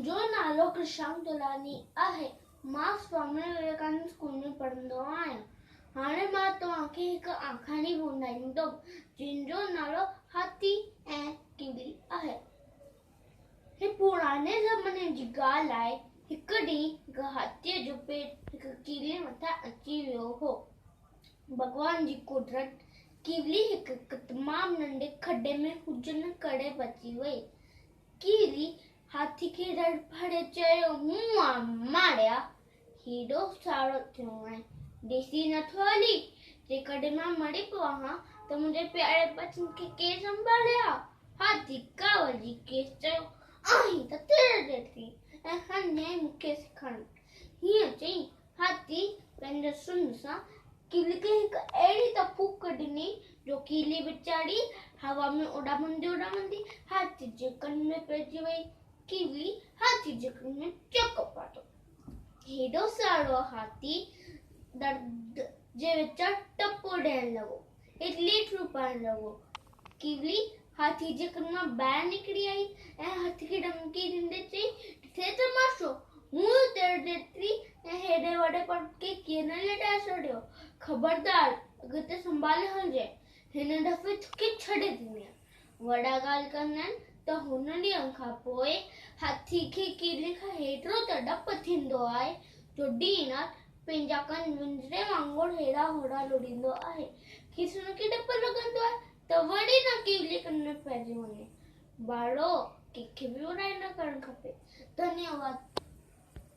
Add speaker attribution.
Speaker 1: मुंहिंजो नालो कृषांग तोलानी आहे। मां स्वामी विवेकानंद स्कूल में पढ़ंदो आहियां। हाणे मां तव्हांखे हिकु आखाणी ॿुधाईंदुमि जिनजो नालो हाथी ऐं कीली आहे। ही पुराने ज़माने जी ॻाल्हि आहे। हिकु ॾींहुं हाथीअ जो पेट हिकु कीली मथां अची वियो हो। भॻवान जी कुदरत, कीली हिकु तमामु नंढे खॾे में हुजण करे बची वई। कीली हाथी खे रड़फड़े चयो, मूं मारिया, हेॾो साड़ो थियो आहे, ॾिसी नथो हली, जेकॾहिं मां मरी पवां त मुंहिंजे प्यारे बचन खे केरु संभालिया? हाथी कावल जी केस चयो, आहीं त तेरे थी ऐं हाणे मूंखे सेखारण। हीअं चई हाथी पंहिंजे सुंड सां कीली खे हिकु अहिड़ी त फूक ॾिनी जो कीली वीचारी हवा में उॾामंदी हाथी जे कन में पइजी वई। कीली हाथी जे कन में चक पातो। हेॾो सारो हाथी दर्द जे विचां टपो ॾियण लॻो, इटली पाइण लॻो। कीली हाथी जे कन मां ॿाहिरि निकिरी आई ऐं हाथी खे धमकी ॾींदे चई, ॾिसे तमाशो, मूं तेरे जेतिरी ऐं हेॾे वॾे पट खे कीअं न लटाए छॾियो। ख़बरदार, अॻिते संभाले हलजे, हिन दफ़े तोखे छॾे ॾींदी। वॾा ॻाल्हि कंदा आहिनि त हुन ॾींहं खां पोइ हाथी खे कीली खां हेतिरो त डपु थींदो आहे जो ॾींहुं राति पंहिंजा कन विंजरे वांगुरु हेॾा होॾा लुड़ींदो आहे। खेसि हुनखे डपु लॻंदो आहे त वरी न कीली कन में पइजी वञे। बाड़ो, कंहिंखे बि बुराई न करणु खपे। धन्यवाद।